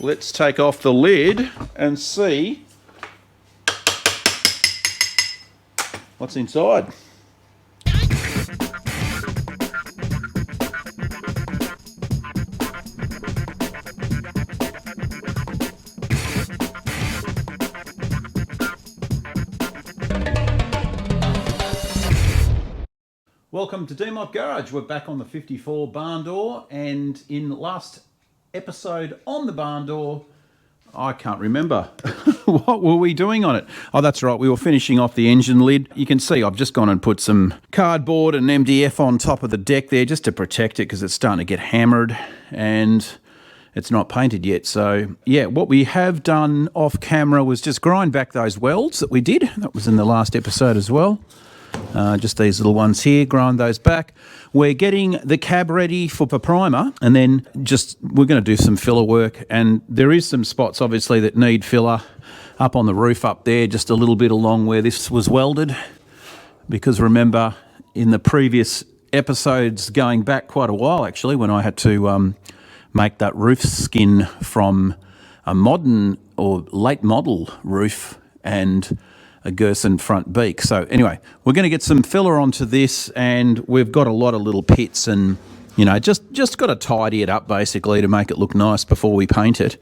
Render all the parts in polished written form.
Let's take off the lid and see what's inside. Welcome to DMOT Garage. We're back on the 54 Barndoor, and in the last episode on the Barndoor, I can't remember. What were we doing on it? Oh, that's right. We were finishing off the engine lid. You can see I've just gone and put some cardboard and MDF on top of the deck there just to protect it because it's starting to get hammered and it's not painted yet. So, yeah, what we have done off camera was just grind back those welds that we did. That was in the last episode as well. Just these little ones here, grind those back. We're getting the cab ready for the primer, and then we're going to do some filler work, and there is some spots obviously that need filler up on the roof up there, just a little bit along where this was welded, because remember in the previous episodes going back quite a while actually, when I had to make that roof skin from a modern or late model roof and a Gerson front beak. So anyway, we're going to get some filler onto this, and we've got a lot of little pits, and you know, just got to tidy it up basically to make it look nice before we paint it.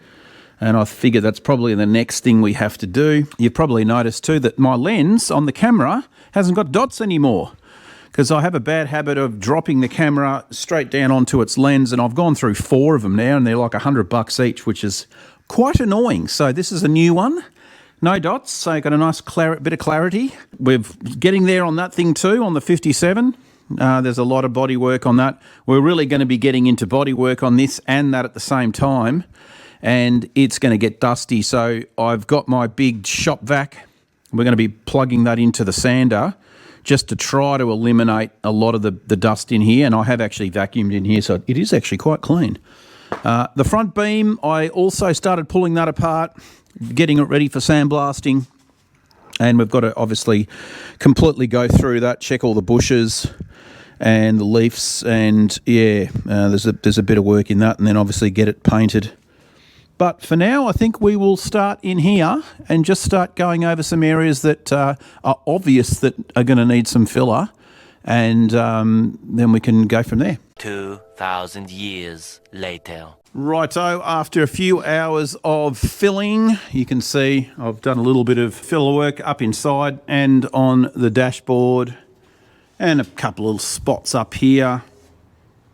And I figure that's probably the next thing we have to do. You've probably noticed too that my lens on the camera hasn't got dots anymore, because I have a bad habit of dropping the camera straight down onto its lens, and I've gone through 4 of them now, and they're like $100 each, which is quite annoying. So this is a new one. No dots, so got a nice bit of clarity. We're getting there on that thing too, on the 57. There's a lot of body work on that. We're really going to be getting into body work on this and that at the same time, and it's going to get dusty. So I've got my big shop vac. We're going to be plugging that into the sander just to try to eliminate a lot of the dust in here, and I have actually vacuumed in here, so it is actually quite clean. The front beam, I also started pulling that apart, getting it ready for sandblasting, and we've got to obviously completely go through that, check all the bushes and the leaves, and yeah, there's a bit of work in that, and then obviously get it painted. But for now, I think we will start in here and just start going over some areas that are obvious that are going to need some filler, and then we can go from there. 2,000 years later. Righto, after a few hours of filling, you can see I've done a little bit of filler work up inside and on the dashboard, and a couple of spots up here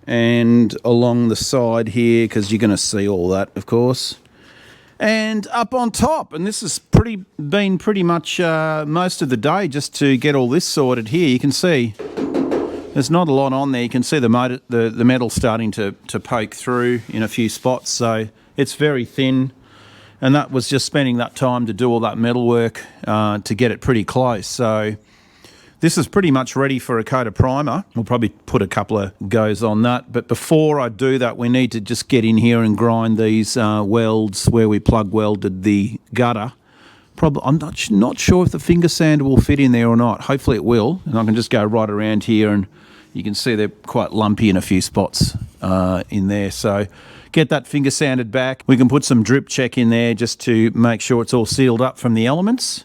and along the side here, because you're going to see all that, of course, and up on top. And this has been pretty much most of the day just to get all this sorted here. You can see there's not a lot on there. You can see the metal starting to poke through in a few spots, so it's very thin. And that was just spending that time to do all that metal work to get it pretty close. So this is pretty much ready for a coat of primer. We'll probably put a couple of goes on that. But before I do that, we need to just get in here and grind these welds where we plug welded the gutter. I'm not sure if the finger sander will fit in there or not. Hopefully it will, and I can just go right around here, and you can see they're quite lumpy in a few spots in there. So get that finger sanded back. We can put some drip check in there just to make sure it's all sealed up from the elements,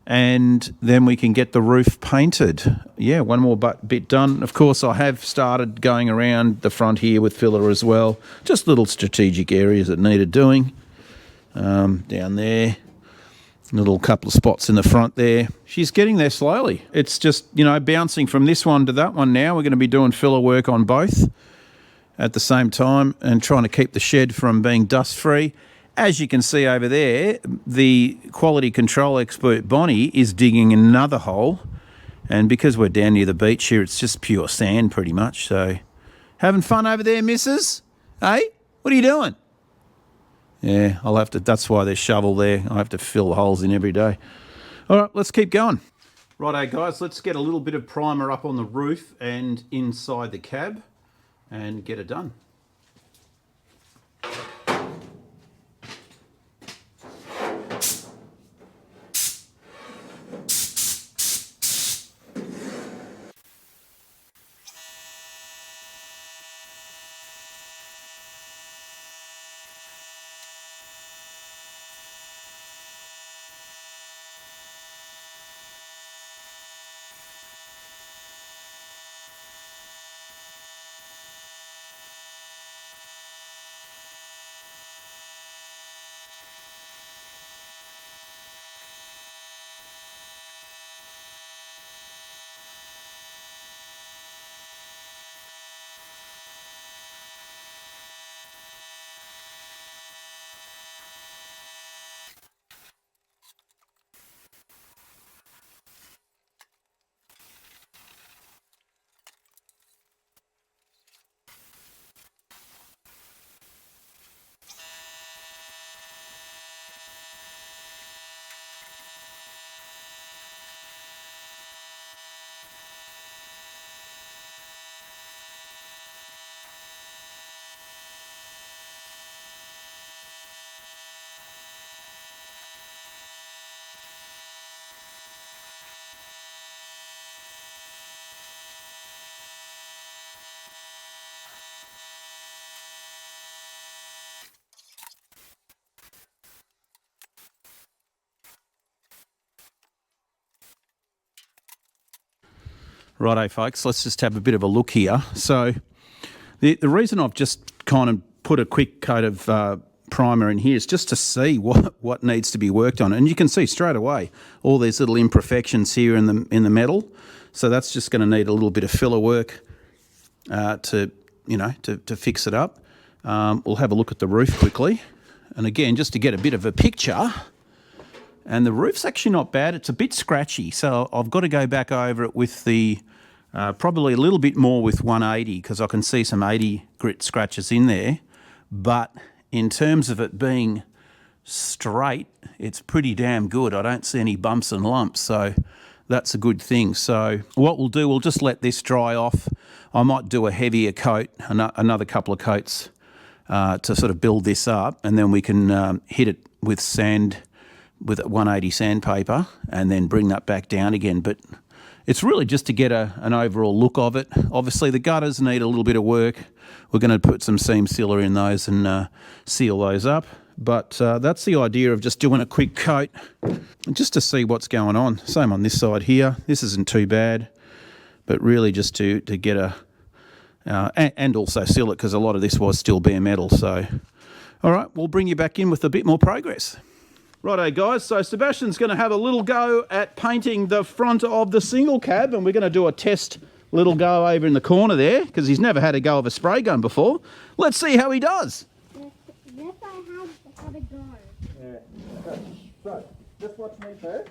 and then we can get the roof painted. Yeah, one more bit done. Of course, I have started going around the front here with filler as well. Just little strategic areas that needed doing. Down there. Little couple of spots in the front there. She's getting there slowly. It's just, you know, bouncing from this one to that one now. We're going to be doing filler work on both at the same time and trying to keep the shed from being dust free. As you can see over there, the quality control expert Bonnie is digging another hole, and because we're down near the beach here, it's just pure sand pretty much. So having fun over there, missus? Hey, what are you doing? Yeah, that's why there's shovel there. I have to fill the holes in every day. All right, let's keep going. Righto, guys, let's get a little bit of primer up on the roof and inside the cab and get it done. Righto, folks, let's just have a bit of a look here. So the reason I've just kind of put a quick coat of primer in here is just to see what needs to be worked on. And you can see straight away all these little imperfections here in the metal. So that's just going to need a little bit of filler work to fix it up. We'll have a look at the roof quickly. And again, just to get a bit of a picture. And the roof's actually not bad. It's a bit scratchy. So I've got to go back over it with the, probably a little bit more with 180 because I can see some 80 grit scratches in there. But in terms of it being straight, it's pretty damn good. I don't see any bumps and lumps. So that's a good thing. So what we'll do, we'll just let this dry off. I might do a heavier coat, another couple of coats to sort of build this up. And then we can hit it with sand, with 180 sandpaper, and then bring that back down again. But it's really just to get an overall look of it. Obviously the gutters need a little bit of work. We're going to put some seam sealer in those and seal those up. But that's the idea of just doing a quick coat just to see what's going on. Same on this side here. This isn't too bad, but really just to get a and also seal it because a lot of this was still bare metal. So all right, we'll bring you back in with a bit more progress. Righto guys, so Sebastian's going to have a little go at painting the front of the single cab, and we're going to do a test little go over in the corner there because he's never had a go of a spray gun before. Let's see how he does. Yes, I have had a go. Yeah. Okay. So, just watch me first.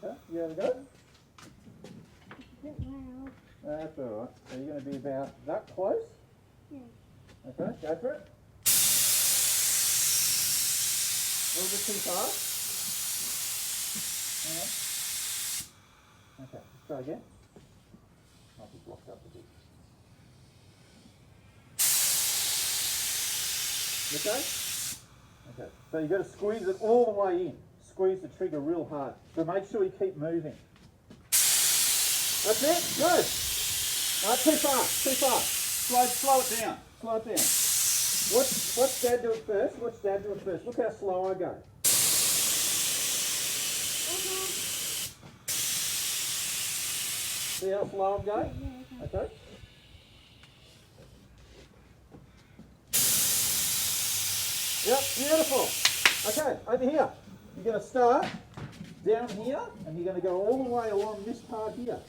Okay, you have a go? That's all right. So you're going to be about that close? Yeah. Okay, go for it. A little bit too fast. Okay, let's try again. I'll be blocked up a bit. Okay? Okay, so you've got to squeeze it all the way in. Squeeze the trigger real hard. So make sure you keep moving. That's it, good. Too fast, too fast. Slow it down, slow it down. Watch Dad do it first, watch Dad do it first. Look how slow I go. See how slow I'm going? Okay. Yep, beautiful. Okay, over here. You're going to start down here and you're going to go all the way along this part here.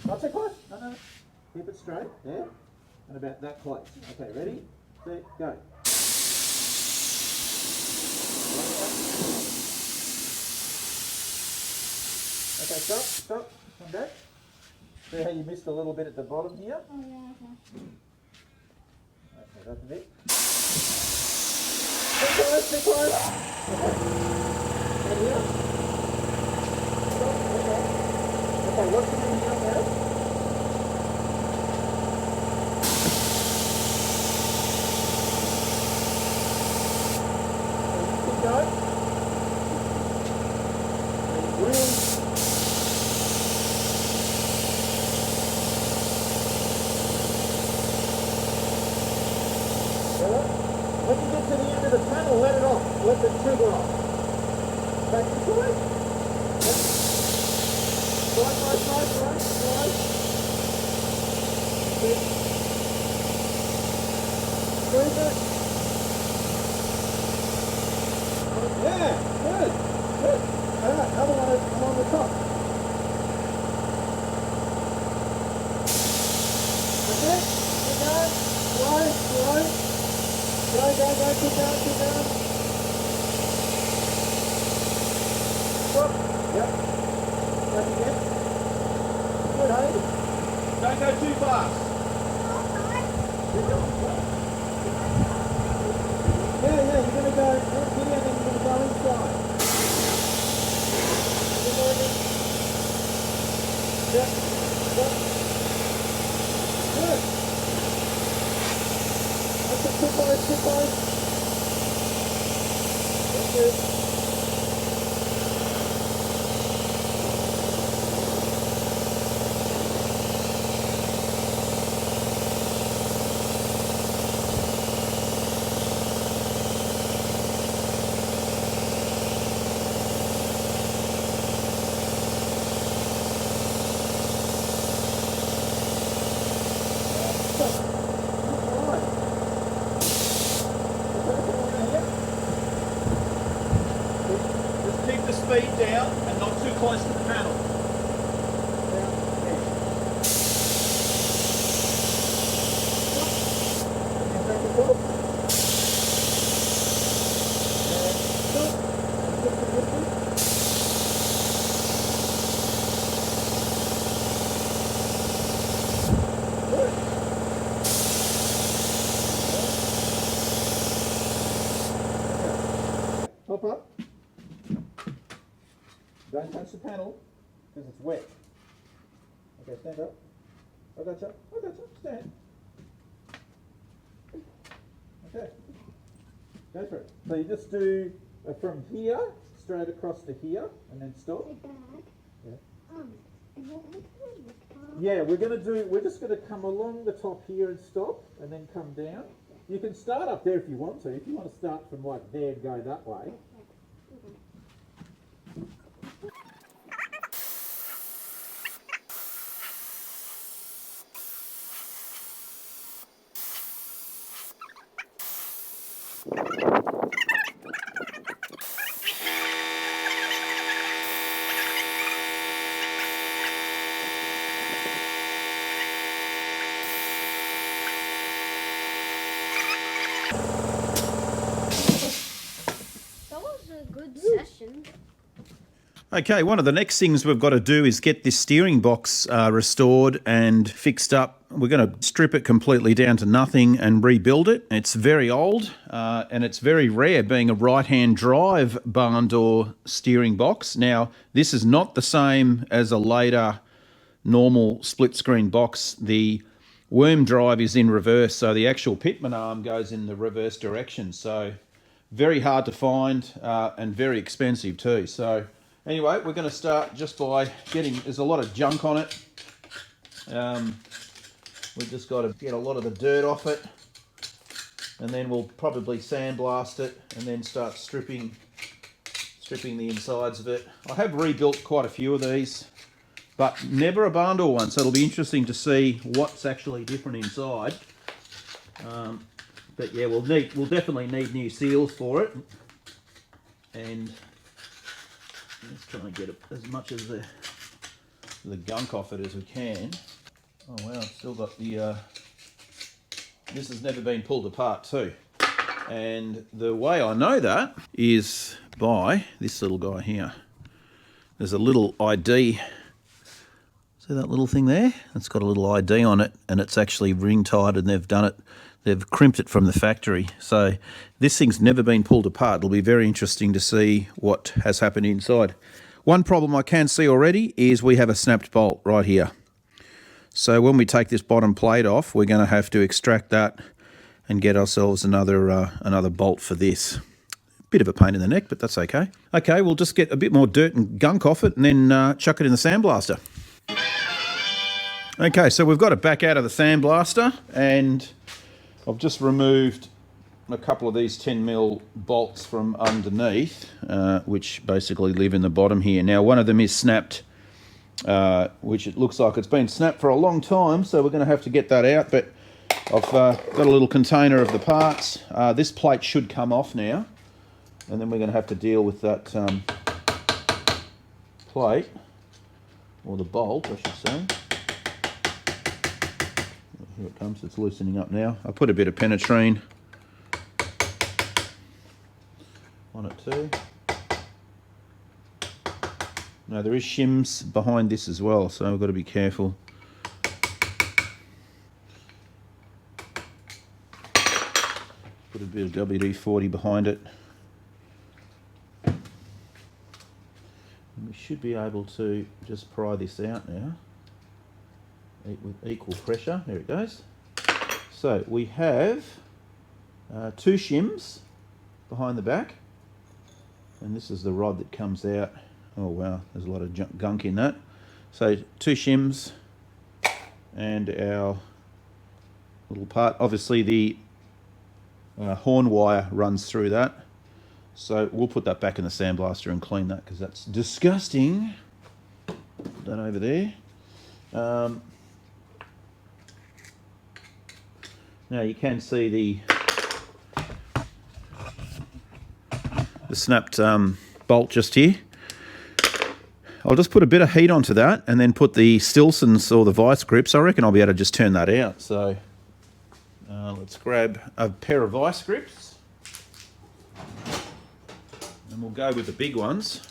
Not so close. No. Keep it straight. There. And about that close. Okay, ready? Set, go. Okay, stop. Come back. See how you missed a little bit at the bottom here? Oh, yeah, okay. Okay, that's a bit. Too close. And here. Stop. Okay, what's the meaning of that? Go. Really. When you get to the end of the panel, let it off. Let the trigger off. Back this way. Slide. Squeeze it. Yeah, good. Alright, other one along the top. That's it. Keep going. Slow. Go. Keep going. Stop. Yep. Back again. Good, hey? Don't go too fast. Yeah, you're going to go out here and then you're going to go inside. Yep. Good. That's it, too close. That's it. speed down and not too close to the panel. Pop up. Don't touch the panel because it's wet. Okay, stand up. I got you. Stand. Okay. Go for it. So you just do from here straight across to here and then stop. Yeah. Yeah, we're just gonna come along the top here and stop and then come down. You can start up there if you want to. If you want to start from like there and go that way. That was a good session. Okay, one of the next things we've got to do is get this steering box restored and fixed up. We're going to strip it completely down to nothing and rebuild it. It's very old and it's very rare, being a right-hand drive barn door steering box. Now, this is not the same as a later normal split screen box. The worm drive is in reverse, so the actual pitman arm goes in the reverse direction. So very hard to find and very expensive too. So anyway, we're going to start just by there's a lot of junk on it. We've just got to get a lot of the dirt off it, and then we'll probably sandblast it and then start stripping the insides of it. I have rebuilt quite a few of these, but never a barn door one, so it'll be interesting to see what's actually different inside. But yeah, we'll definitely need new seals for it, and let's try and get as much of the gunk off it as we can. Oh wow, it's still got the this has never been pulled apart too. And the way I know that is by this little guy here. There's a little ID. See that little thing there? It's got a little ID on it, and it's actually ring tied, and they've crimped it from the factory. So this thing's never been pulled apart. It'll be very interesting to see what has happened inside. One problem I can see already is we have a snapped bolt right here. So when we take this bottom plate off, we're going to have to extract that and get ourselves another bolt for this. Bit of a pain in the neck, but that's okay. Okay, we'll just get a bit more dirt and gunk off it and then chuck it in the sandblaster. Okay, so we've got it back out of the sandblaster, and I've just removed a couple of these 10mm bolts from underneath, which basically live in the bottom here. Now, one of them is snapped, which it looks like it's been snapped for a long time, so we're going to have to get that out, but I've got a little container of the parts. This plate should come off now, and then we're going to have to deal with that plate, or the bolt, I should say. Here it comes, it's loosening up now. I put a bit of penetrine on it too. Now there is shims behind this as well, so we've got to be careful. Put a bit of WD-40 behind it. And we should be able to just pry this out now with equal pressure. There it goes. So we have 2 shims behind the back, and this is the rod that comes out. Oh wow, there's a lot of gunk in that. So 2 shims and our little part. Obviously the horn wire runs through that, so we'll put that back in the sandblaster and clean that because that's disgusting. Put that over there. Now you can see the snapped bolt just here. I'll just put a bit of heat onto that and then put the Stilsons or the vice grips. I reckon I'll be able to just turn that out. So let's grab a pair of vice grips and we'll go with the big ones.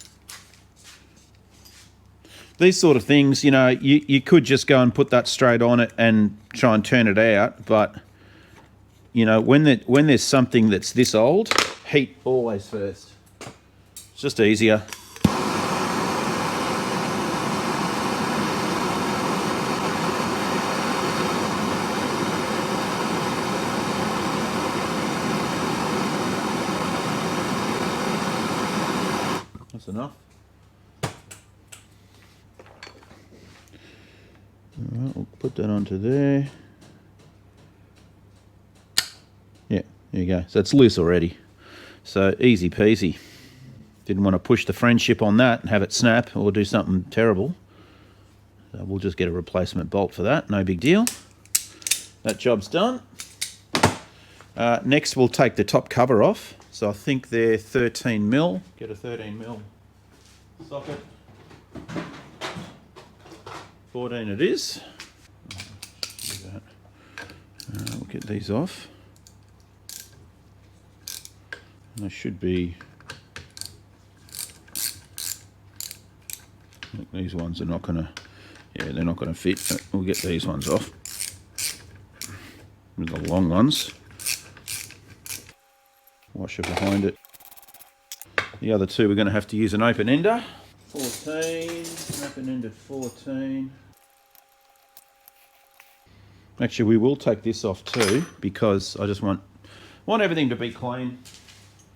These sort of things, you know, you could just go and put that straight on it and try and turn it out, but you know, when there's something that's this old, heat always first. It's just easier. That's enough. Alright, we'll put that onto there. Yeah, there you go. So it's loose already. So easy peasy. Didn't want to push the friendship on that and have it snap or do something terrible. So we'll just get a replacement bolt for that. No big deal. That job's done. Next we'll take the top cover off. So I think they're 13mm. Get a 13mm socket. 14 it is. We'll get these off. And they should be... I think these ones are not going to... Yeah, they're not going to fit. But we'll get these ones off. With the long ones. Washer behind it. The other two we're going to have to use an open ender. 14, open ended 14. Actually, we will take this off too because I just want everything to be clean.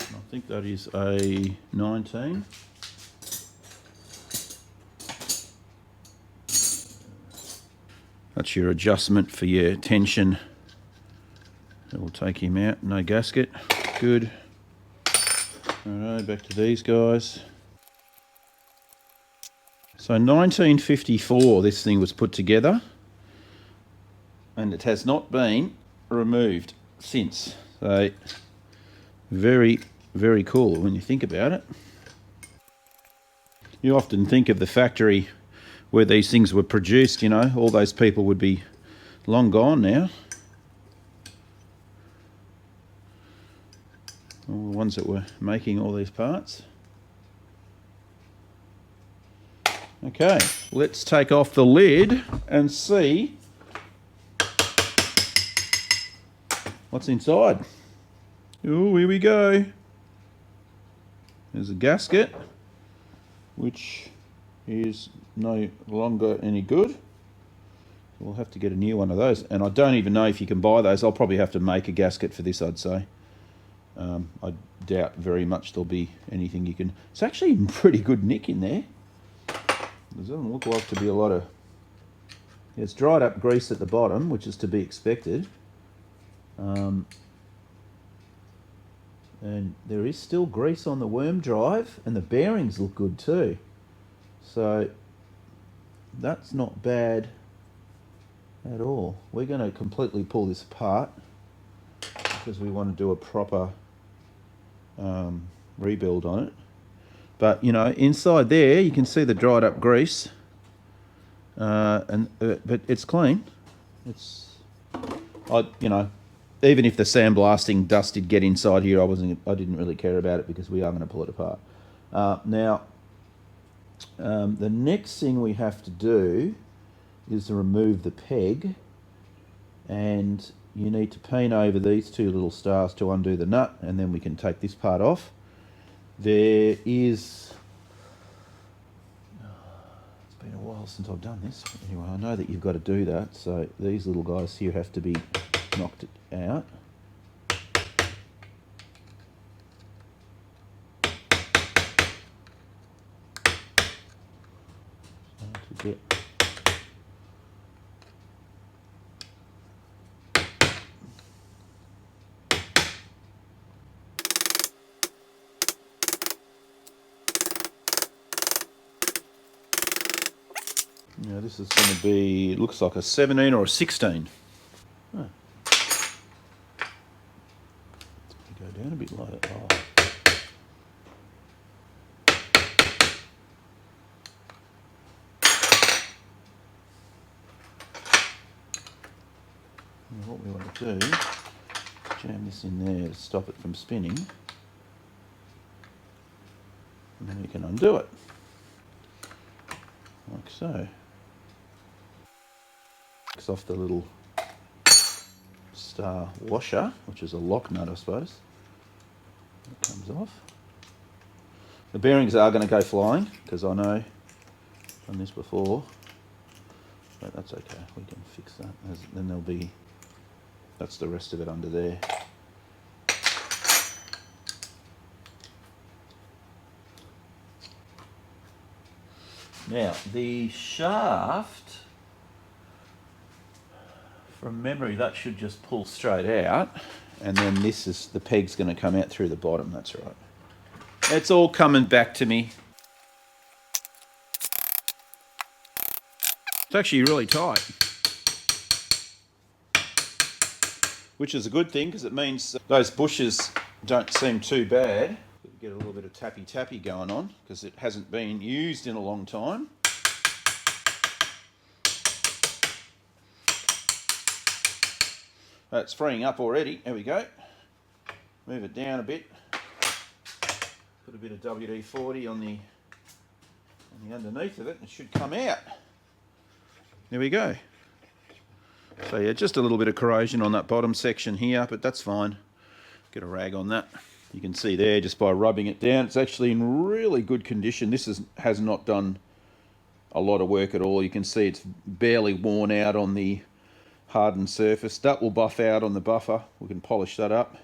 I think that is a 19. That's your adjustment for your tension. So we'll take him out, no gasket. Good. Alright, back to these guys. So 1954 this thing was put together and it has not been removed since. So very, very cool when you think about it. You often think of the factory where these things were produced, you know, all those people would be long gone now. All the ones that were making all these parts. Okay, let's take off the lid and see what's inside. Oh, here we go. There's a gasket, which is no longer any good. We'll have to get a new one of those. And I don't even know if you can buy those. I'll probably have to make a gasket for this, I'd say. I doubt very much there'll be anything you can... It's actually in pretty good nick in there. There doesn't look like to be a lot of... It's dried up grease at the bottom, which is to be expected. And there is still grease on the worm drive, and the bearings look good too. So that's not bad at all. We're going to completely pull this apart because we want to do a proper rebuild on it. But you know, inside there you can see the dried up grease, but it's clean. It's, you know, even if the sandblasting dust did get inside here, I didn't really care about it because we are going to pull it apart. Now, the next thing we have to do is to remove the peg, and you need to paint over these two little stars to undo the nut, and then we can take this part off. There is... It's been a while since I've done this. But anyway, I know that you've got to do that. So these little guys here have to be knocked out. So to get... Now this is going to be, it looks like a 17 or a 16. Oh. Go down a bit lower. Oh. And what we want to do, jam this in there to stop it from spinning, and then we can undo it, like so. Takes off the little star washer, which is a lock nut, I suppose. It comes off. The bearings are going to go flying, because I know I've done this before, but that's okay, we can fix that. Then there'll be, that's the rest of it under there. Now, the shaft, from memory, that should just pull straight out, and then this is, the peg's going to come out through the bottom, that's right. It's all coming back to me. It's actually really tight, which is a good thing because it means those bushes don't seem too bad. Get a little bit of tappy going on because it hasn't been used in a long time. That's freeing up already. There we go. Move it down a bit. Put a bit of WD-40 on the underneath of it, and it should come out. There we go. So yeah, just a little bit of corrosion on that bottom section here, but that's fine. Get a rag on that. You can see there just by rubbing it down, it's actually in really good condition. This has not done a lot of work at all. You can see it's barely worn out on the hardened surface. That will buff out on the buffer. We can polish that up.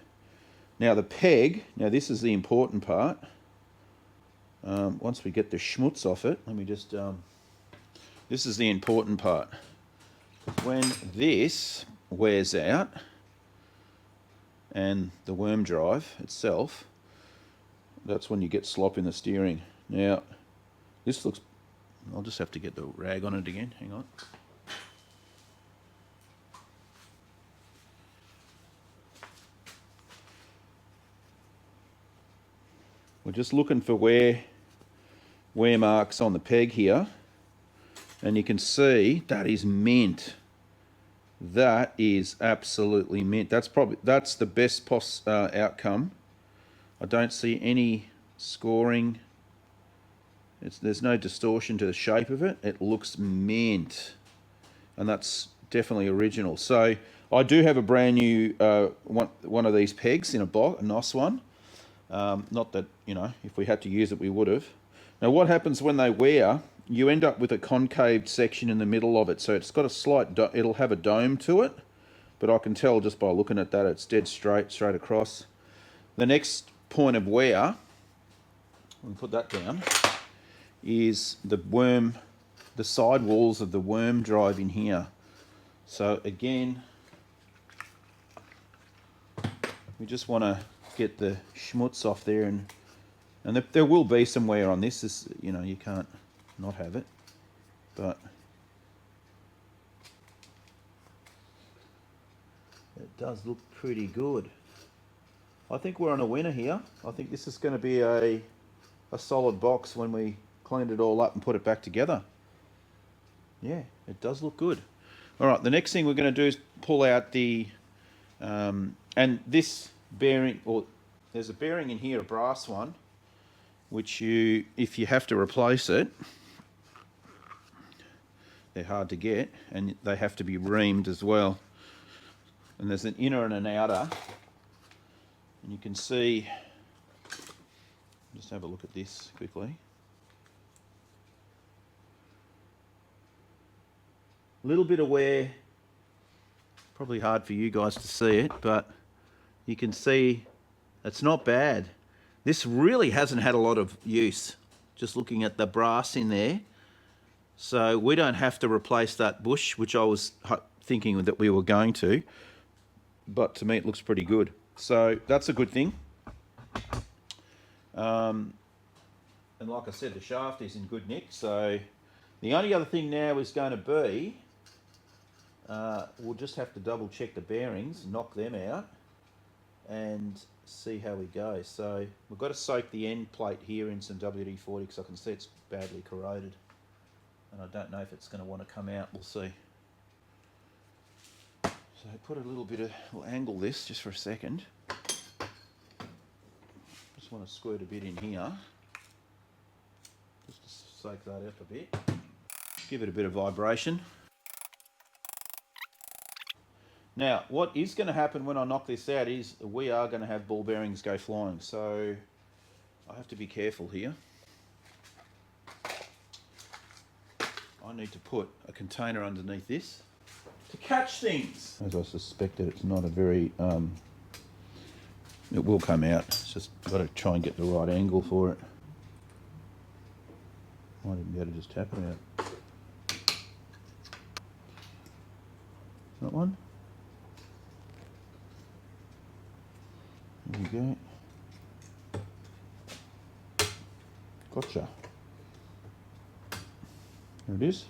Now the peg, now this is the important part. Once we get the schmutz off it, let me just, this is the important part. When this wears out, and the worm drive itself, that's when you get slop in the steering. Now, this looks, I'll just have to get the rag on it again, hang on. We're just looking for wear marks on the peg here, and you can see that is mint. That is absolutely mint. That's the best outcome. I don't see any scoring. There's no distortion to the shape of it. It looks mint, and that's definitely original. So I do have a brand new one of these pegs in a box, a nice one. Not that, you know, if we had to use it, we would have. Now, what happens when they wear? You end up with a concaved section in the middle of it. So it's got a slight, it'll have a dome to it, but I can tell just by looking at that, it's dead straight across. The next point of wear, we'll put that down, is the side walls of the worm drive in here. So again, we just want to get the schmutz off there, and there will be some wear on this. This, you know, you can't not have it, but it does look pretty good. I think we're on a winner here. I think this is going to be a solid box when we cleaned it all up and put it back together. Yeah, it does look good. All right, the next thing we're going to do is pull out the and this bearing, or there's a bearing in here, a brass one, which if you have to replace it, they're hard to get, and they have to be reamed as well. And there's an inner and an outer, and you can see, just have a look at this quickly. A little bit of wear, probably hard for you guys to see it, but you can see it's not bad. This really hasn't had a lot of use, just looking at the brass in there. So we don't have to replace that bush, which I was thinking that we were going to, but to me it looks pretty good. So that's a good thing. And like I said, the shaft is in good nick. So the only other thing now is going to be, we'll just have to double check the bearings, knock them out, and see how we go. So we've got to soak the end plate here in some WD-40 because I can see it's badly corroded. And I don't know if it's going to want to come out. We'll see. So put a little bit of, we'll angle this just for a second. Just want to squirt a bit in here. Just to soak that up a bit. Give it a bit of vibration. Now, what is going to happen when I knock this out is we are going to have ball bearings go flying. So I have to be careful here. I need to put a container underneath this to catch things. As I suspected, it's not a very, it will come out. It's just got to try and get the right angle for it. Might even be able to just tap it out. That one. There we go. Gotcha. There it is.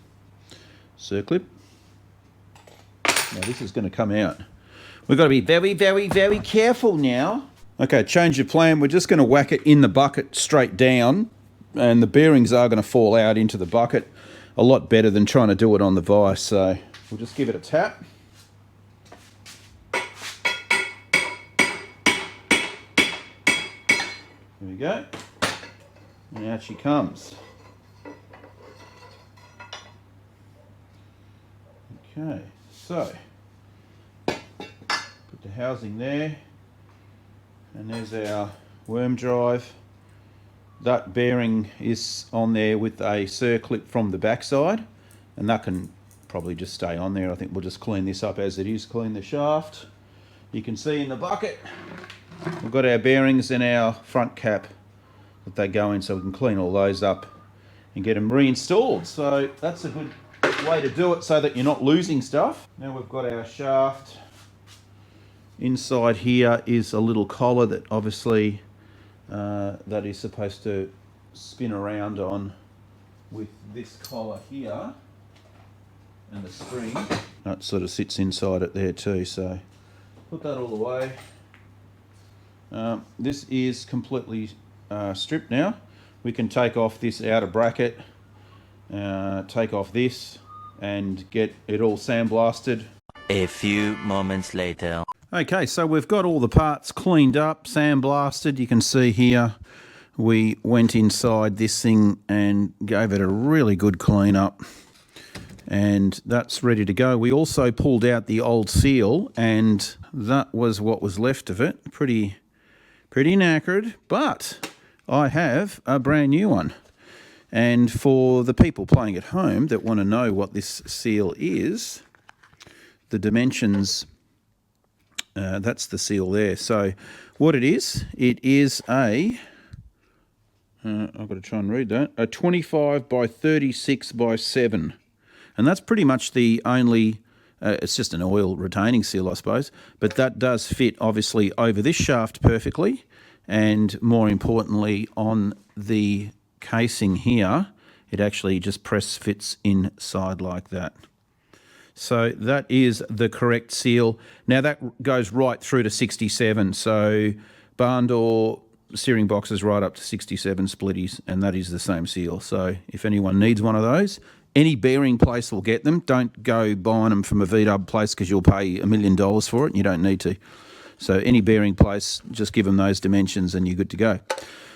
Circlip. Now this is going to come out. We've got to be very, very, very careful now. Okay, change of plan. We're just going to whack it in the bucket straight down, and the bearings are going to fall out into the bucket a lot better than trying to do it on the vise. So we'll just give it a tap. There we go. And out she comes. Okay, so put the housing there, and there's our worm drive. That bearing is on there with a circlip from the backside, and that can probably just stay on there. I think we'll just clean this up as it is, clean the shaft. You can see in the bucket we've got our bearings and our front cap that they go in, so we can clean all those up and get them reinstalled. So that's a good way to do it so that you're not losing stuff. Now we've got our shaft. Inside here is a little collar that obviously that is supposed to spin around on with this collar here and the spring. That sort of sits inside it there too, so put that all away. This is completely stripped now. We can take off this outer bracket, take off this, and get it all sandblasted. A few moments later. Okay, so we've got all the parts cleaned up, sandblasted. You can see here we went inside this thing and gave it a really good clean up, and that's ready to go. We also pulled out the old seal, and that was what was left of it. Pretty knackered, but I have a brand new one. And for the people playing at home that want to know what this seal is, the dimensions, that's the seal there. So what it is a, I've got to try and read that, a 25 by 36 by 7. And that's pretty much the only, it's just an oil retaining seal, I suppose, but that does fit obviously over this shaft perfectly, and more importantly on the casing here, it actually just press fits inside like that. So that is the correct seal. Now that goes right through to 67. So Barndoor steering boxes right up to 67 splitties, and that is the same seal. So if anyone needs one of those, any bearing place will get them. Don't go buying them from a VW place because you'll pay $1 million for it and you don't need to. So any bearing place, just give them those dimensions and you're good to go.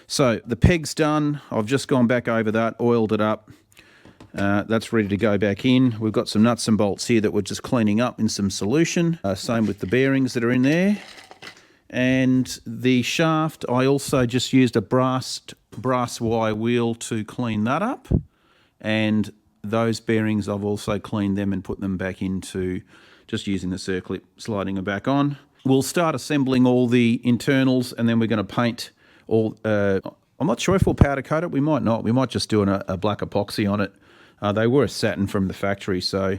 So the peg's done. I've just gone back over that, oiled it up. That's ready to go back in. We've got some nuts and bolts here that we're just cleaning up in some solution. Same with the bearings that are in there. And the shaft, I also just used a brass wire wheel to clean that up. And those bearings, I've also cleaned them and put them back into just using the circlip, sliding them back on. We'll start assembling all the internals, and then we're going to paint all. I'm not sure if we'll powder coat it. We might not. We might just do a black epoxy on it. They were a satin from the factory, so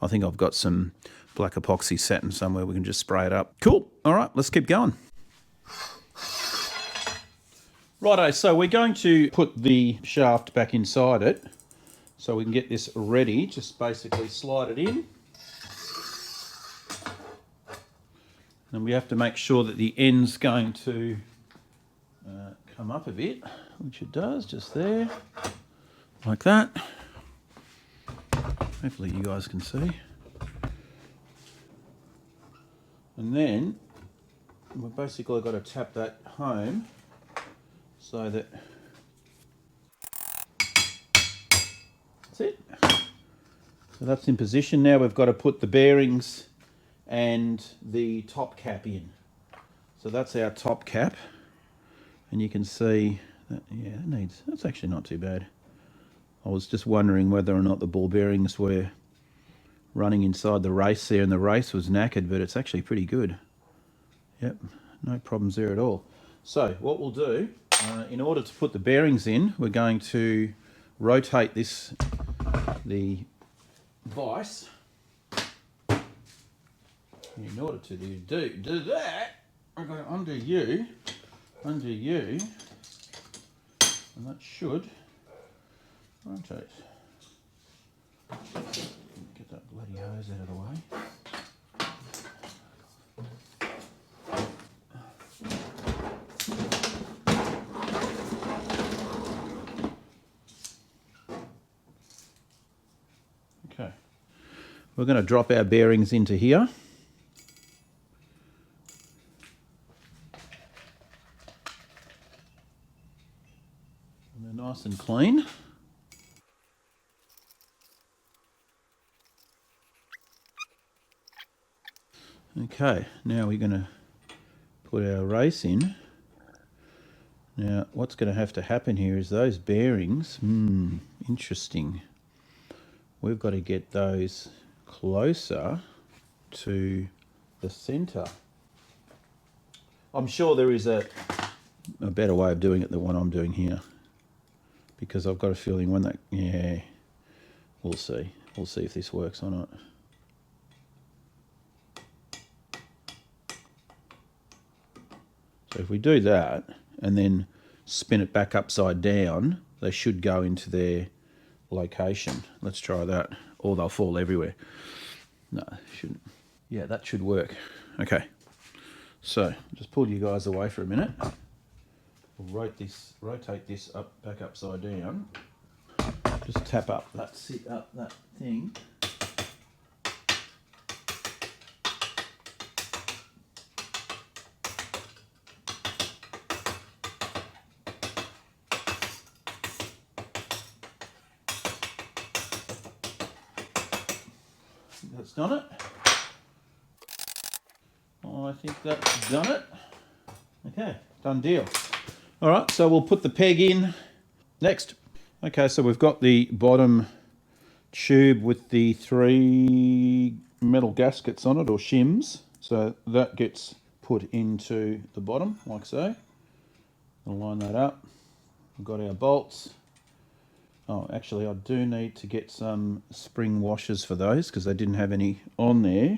I think I've got some black epoxy satin somewhere. We can just spray it up. Cool. All right, let's keep going. Righto, so we're going to put the shaft back inside it so we can get this ready. Just basically slide it in. And we have to make sure that the end's going to come up a bit, which it does, just there, like that. Hopefully you guys can see. And then we've basically got to tap that home so that that's it. So that's in position. Now we've got to put the bearings and the top cap in. So that's our top cap, and you can see that, yeah, that's actually not too bad. I was just wondering whether or not the ball bearings were running inside the race there and the race was knackered, but it's actually pretty good. Yep, no problems there at all. So what we'll do, in order to put the bearings in, we're going to rotate the vice. In order to do that, I'm going to undo you, and that should rotate. Get that bloody hose out of the way. Okay, we're going to drop our bearings into here. And they're nice and clean. Okay, now we're going to put our race in. Now, what's going to have to happen here is those bearings, interesting. We've got to get those closer to the centre. I'm sure there is a better way of doing it than what I'm doing here, because I've got a feeling when that, yeah, we'll see. We'll see if this works or not. So if we do that and then spin it back upside down, they should go into their location. Let's try that, or they'll fall everywhere. No, shouldn't. Yeah, that should work. Okay, so just pull you guys away for a minute. We'll rotate this back upside down. Just tap up that thing. That's done it. Oh, I think that's done it. Okay, done deal. All right, so we'll put the peg in next. Okay, so we've got the bottom tube with the 3 metal gaskets on it, or shims. So that gets put into the bottom, like so. I'll line that up. We've got our bolts. Oh, actually, I do need to get some spring washers for those because they didn't have any on there.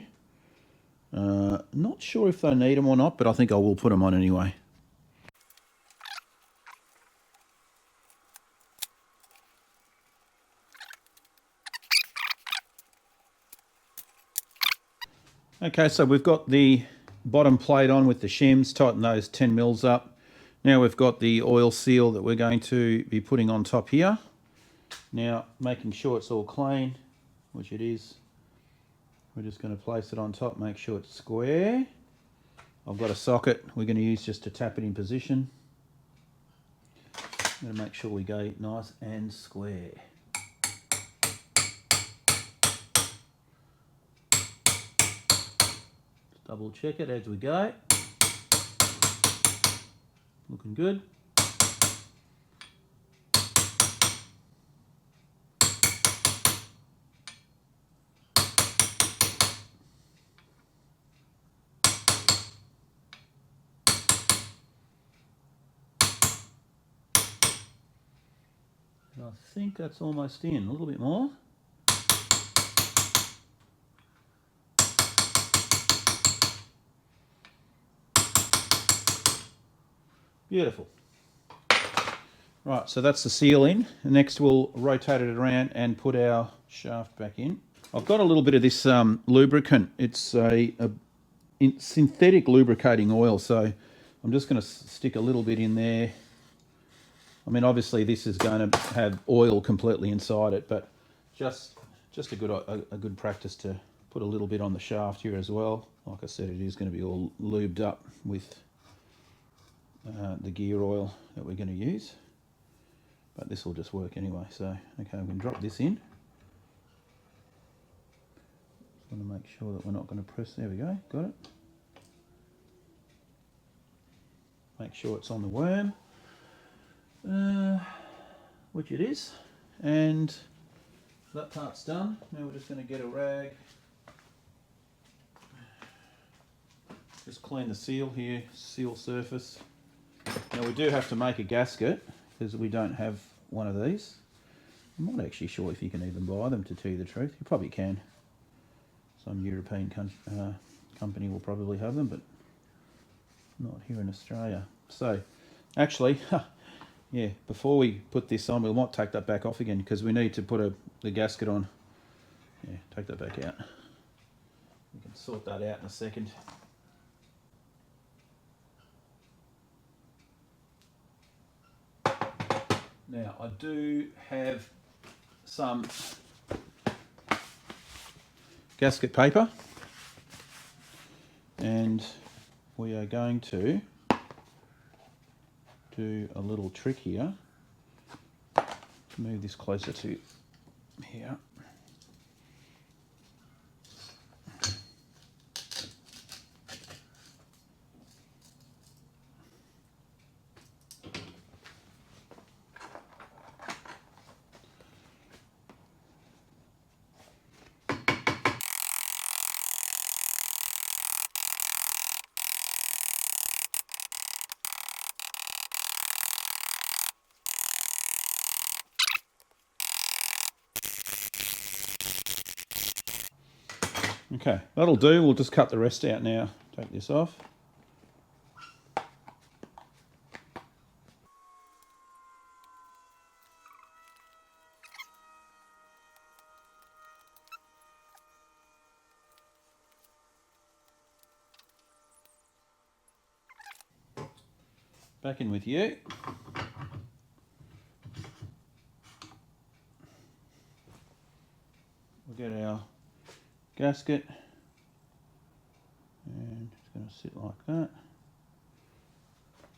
Not sure if they need them or not, but I think I will put them on anyway. Okay, so we've got the bottom plate on with the shims, tighten those 10 mils up. Now we've got the oil seal that we're going to be putting on top here. Now, making sure it's all clean, which it is, we're just going to place it on top, make sure it's square. I've got a socket we're going to use just to tap it in position. I'm going to make sure we go nice and square. Just double check it as we go. Looking good. I think that's almost in. A little bit more. Beautiful. Right, so that's the seal in. Next we'll rotate it around and put our shaft back in. I've got a little bit of this lubricant. It's a synthetic lubricating oil, so I'm just going to stick a little bit in there. I mean, obviously this is going to have oil completely inside it, but just a good practice to Put a little bit on the shaft here as well. Like I said, it is going to be all lubed up with the gear oil that we're going to use. But this will just work anyway. So, okay, we can drop this in. Just want to make sure that we're not going to press. There we go, got it. Make sure it's on the worm, which it is. And that part's done. Now we're just going to get a rag. Just clean the seal here, seal surface. Now we do have to make a gasket because we don't have one of these. I'm not actually sure if you can even buy them, to tell you the truth. You probably can. Some European company will probably have them, but not here in Australia. So, actually, yeah, before we put this on, we might take that back off again because we need to put the gasket on. Yeah, take that back out. We can sort that out in a second. Now, I do have some gasket paper, and we are going to do a little trick here. Move this closer to here. Okay, that'll do. We'll just cut the rest out now. Take this off. Back in with you. We'll get our gasket, and it's going to sit like that.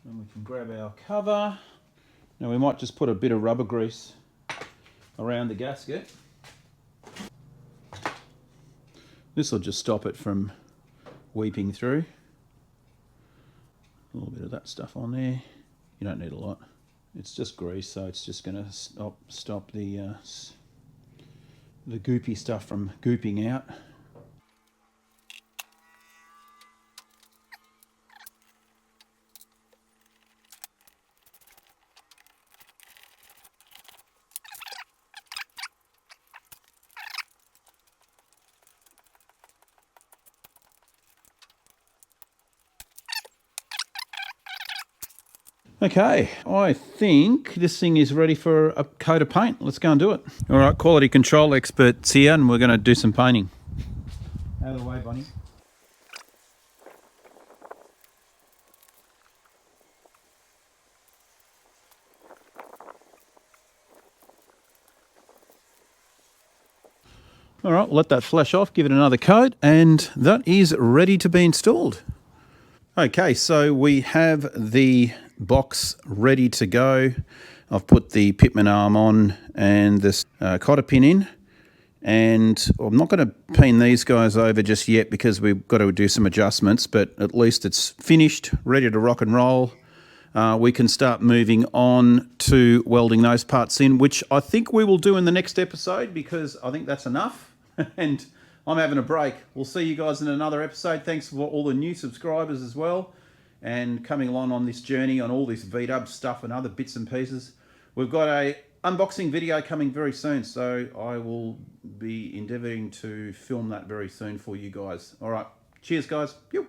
Then we can grab our cover. Now we might just put a bit of rubber grease around the gasket. This will just stop it from weeping through. A little bit of that stuff on there. You don't need a lot. It's just grease, so it's just going to stop the goopy stuff from gooping out. Okay, I think this thing is ready for a coat of paint. Let's go and do it. All right, quality control experts here, and we're going to do some painting. Out of the way, Bonnie. All right, let that flash off, give it another coat, and that is ready to be installed. Okay, so we have the box ready to go. I've put the pitman arm on and this cotter pin in, and I'm not going to pin these guys over just yet because we've got to do some adjustments, but at least it's finished, ready to rock and roll. We can start moving on to welding those parts in, which I think we will do in the next episode because I think that's enough. And I'm having a break. We'll see you guys in another episode. Thanks for all the new subscribers as well, and coming along on this journey on all this VW stuff and other bits and pieces. We've got a unboxing video coming very soon, so I will be endeavouring to film that very soon for you guys. All right, cheers guys. Pew.